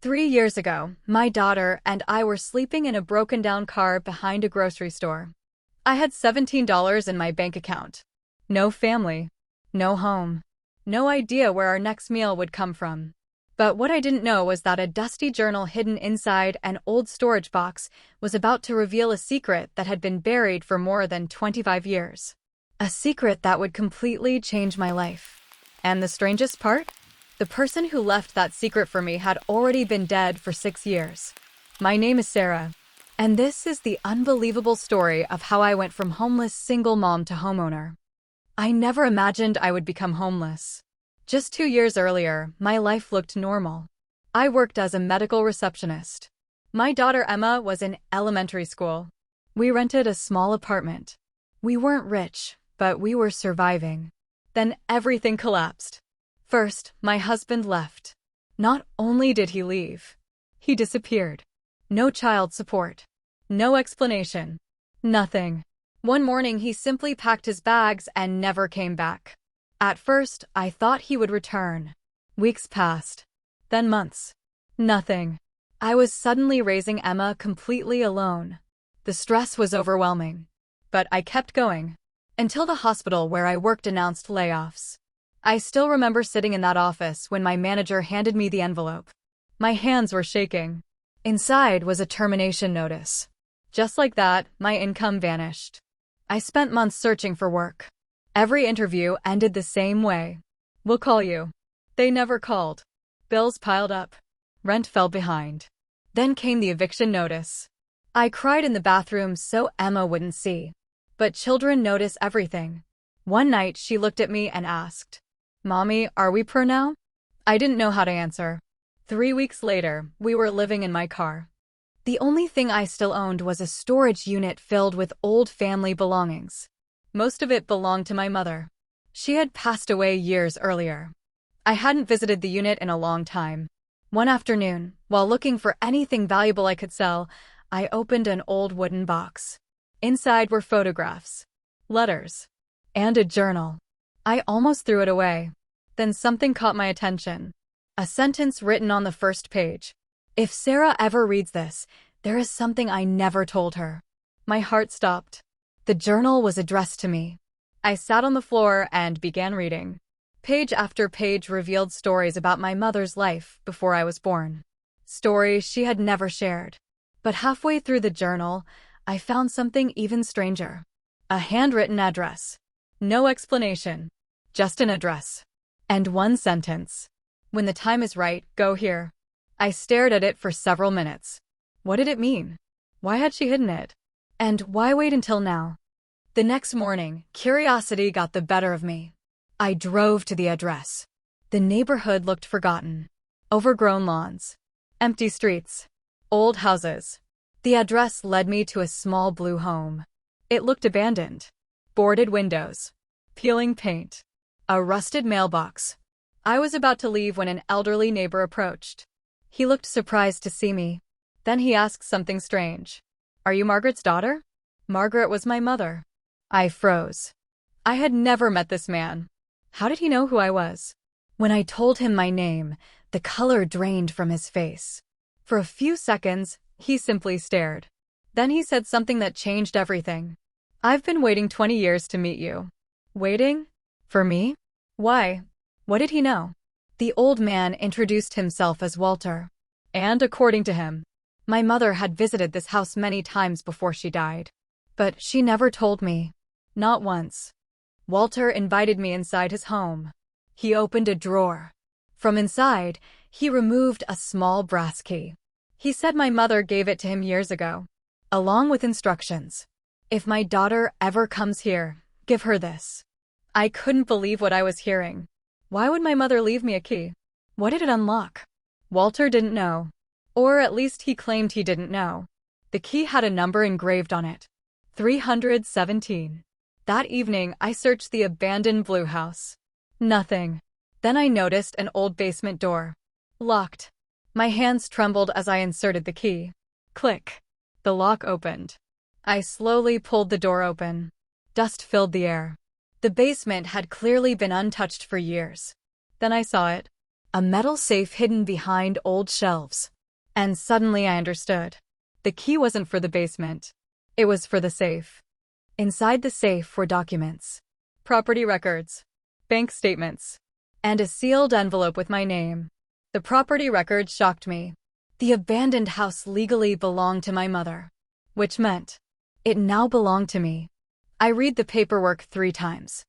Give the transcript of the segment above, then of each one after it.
3 years ago, my daughter and I were sleeping in a broken-down car behind a grocery store. I had $17 in my bank account. No family. No home. No idea where our next meal would come from. But what I didn't know was that a dusty journal hidden inside an old storage box was about to reveal a secret that had been buried for more than 25 years. A secret that would completely change my life. And the strangest part? The person who left that secret for me had already been dead for 6 years. My name is Sarah, and this is the unbelievable story of how I went from homeless single mom to homeowner. I never imagined I would become homeless. Just 2 years earlier, my life looked normal. I worked as a medical receptionist. My daughter Emma was in elementary school. We rented a small apartment. We weren't rich, but we were surviving. Then everything collapsed. First, my husband left. Not only did he leave, he disappeared. No child support. No explanation. Nothing. One morning he simply packed his bags and never came back. At first, I thought he would return. Weeks passed. Then months. Nothing. I was suddenly raising Emma completely alone. The stress was overwhelming. But I kept going. Until the hospital where I worked announced layoffs. I still remember sitting in that office when my manager handed me the envelope. My hands were shaking. Inside was a termination notice. Just like that, my income vanished. I spent months searching for work. Every interview ended the same way. "We'll call you." They never called. Bills piled up. Rent fell behind. Then came the eviction notice. I cried in the bathroom so Emma wouldn't see. But children notice everything. One night she looked at me and asked, "Mommy, are we per now?" I didn't know how to answer. 3 weeks later, we were living in my car. The only thing I still owned was a storage unit filled with old family belongings. Most of it belonged to my mother. She had passed away years earlier. I hadn't visited the unit in a long time. One afternoon, while looking for anything valuable I could sell, I opened an old wooden box. Inside were photographs, letters, and a journal. I almost threw it away. Then something caught my attention. A sentence written on the first page. If Sarah ever reads this, there is something I never told her. My heart stopped. The journal was addressed to me. I sat on the floor and began reading. Page after page revealed stories about my mother's life before I was born. Stories she had never shared. But halfway through the journal, I found something even stranger. A handwritten address. No explanation. Just an address. And one sentence. "When the time is right, go here." I stared at it for several minutes. What did it mean? Why had she hidden it? And why wait until now? The next morning, curiosity got the better of me. I drove to the address. The neighborhood looked forgotten. Overgrown lawns. Empty streets. Old houses. The address led me to a small blue home. It looked abandoned. Boarded windows. Peeling paint. A rusted mailbox. I was about to leave when an elderly neighbor approached. He looked surprised to see me. Then he asked something strange. "Are you Margaret's daughter?" Margaret was my mother. I froze. I had never met this man. How did he know who I was? When I told him my name, the color drained from his face. For a few seconds, he simply stared. Then he said something that changed everything. "I've been waiting 20 years to meet you." Waiting? For me? Why? What did he know? The old man introduced himself as Walter. And according to him, my mother had visited this house many times before she died. But she never told me. Not once. Walter invited me inside his home. He opened a drawer. From inside, he removed a small brass key. He said my mother gave it to him years ago, along with instructions. "If my daughter ever comes here, give her this." I couldn't believe what I was hearing. Why would my mother leave me a key? What did it unlock? Walter didn't know. Or at least he claimed he didn't know. The key had a number engraved on it. 317. That evening, I searched the abandoned blue house. Nothing. Then I noticed an old basement door. Locked. My hands trembled as I inserted the key. Click. The lock opened. I slowly pulled the door open. Dust filled the air. The basement had clearly been untouched for years. Then I saw it. A metal safe hidden behind old shelves. And suddenly I understood. The key wasn't for the basement. It was for the safe. Inside the safe were documents, property records, bank statements, and a sealed envelope with my name. The property records shocked me. The abandoned house legally belonged to my mother, which meant it now belonged to me. I read the paperwork 3 times.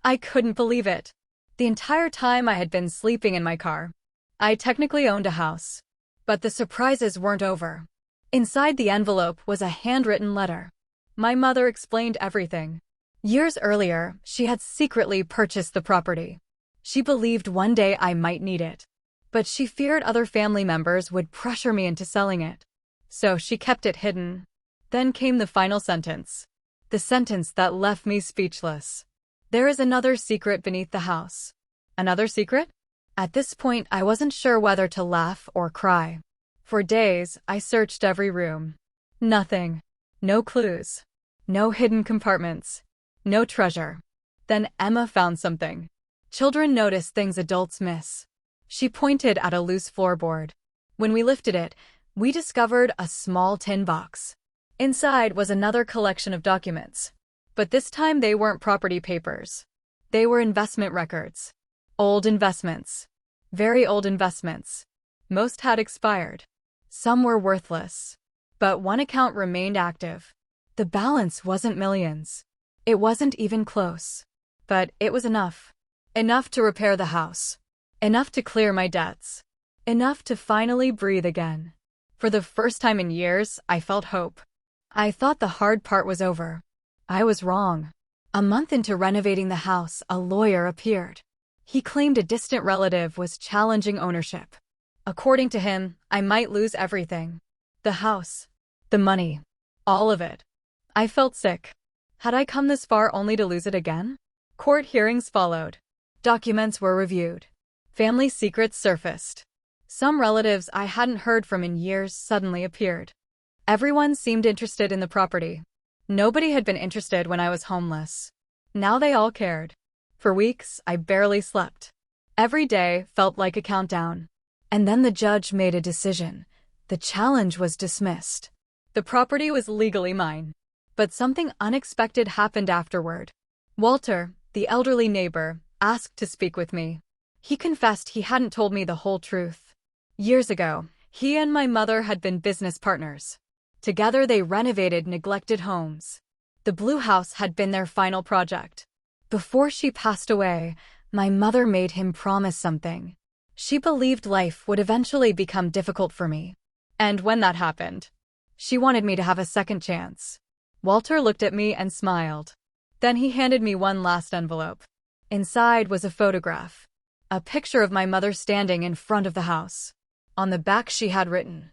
I couldn't believe it. The entire time I had been sleeping in my car. I technically owned a house. But the surprises weren't over. Inside the envelope was a handwritten letter. My mother explained everything. Years earlier, she had secretly purchased the property. She believed one day I might need it. But she feared other family members would pressure me into selling it. So she kept it hidden. Then came the final sentence. The sentence that left me speechless. There is another secret beneath the house. Another secret? At this point, I wasn't sure whether to laugh or cry. For days, I searched every room. Nothing. No clues. No hidden compartments. No treasure. Then Emma found something. Children notice things adults miss. She pointed at a loose floorboard. When we lifted it, we discovered a small tin box. Inside was another collection of documents. But this time they weren't property papers. They were investment records. Old investments. Very old investments. Most had expired. Some were worthless. But one account remained active. The balance wasn't millions. It wasn't even close. But it was enough. Enough to repair the house. Enough to clear my debts. Enough to finally breathe again. For the first time in years, I felt hope. I thought the hard part was over. I was wrong. A month into renovating the house, a lawyer appeared. He claimed a distant relative was challenging ownership. According to him, I might lose everything. The house. The money. All of it. I felt sick. Had I come this far only to lose it again? Court hearings followed. Documents were reviewed. Family secrets surfaced. Some relatives I hadn't heard from in years suddenly appeared. Everyone seemed interested in the property. Nobody had been interested when I was homeless. Now they all cared. For weeks, I barely slept. Every day felt like a countdown. And then the judge made a decision. The challenge was dismissed. The property was legally mine. But something unexpected happened afterward. Walter, the elderly neighbor, asked to speak with me. He confessed he hadn't told me the whole truth. Years ago, he and my mother had been business partners. Together they renovated neglected homes. The blue house had been their final project. Before she passed away, my mother made him promise something. She believed life would eventually become difficult for me. And when that happened, she wanted me to have a second chance. Walter looked at me and smiled. Then he handed me one last envelope. Inside was a photograph. A picture of my mother standing in front of the house. On the back she had written,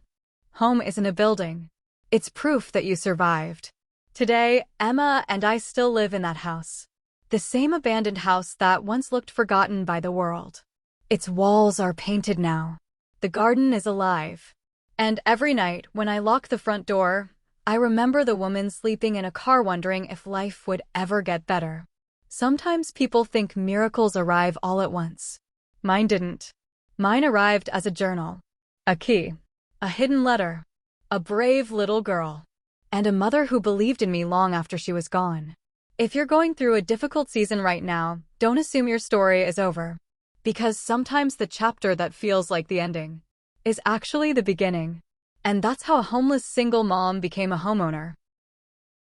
"Home isn't a building. It's proof that you survived." Today, Emma and I still live in that house. The same abandoned house that once looked forgotten by the world. Its walls are painted now. The garden is alive. And every night, when I lock the front door, I remember the woman sleeping in a car wondering if life would ever get better. Sometimes people think miracles arrive all at once. Mine didn't. Mine arrived as a journal. A key. A hidden letter. A brave little girl. And a mother who believed in me long after she was gone. If you're going through a difficult season right now, don't assume your story is over. Because sometimes the chapter that feels like the ending is actually the beginning. And that's how a homeless single mom became a homeowner.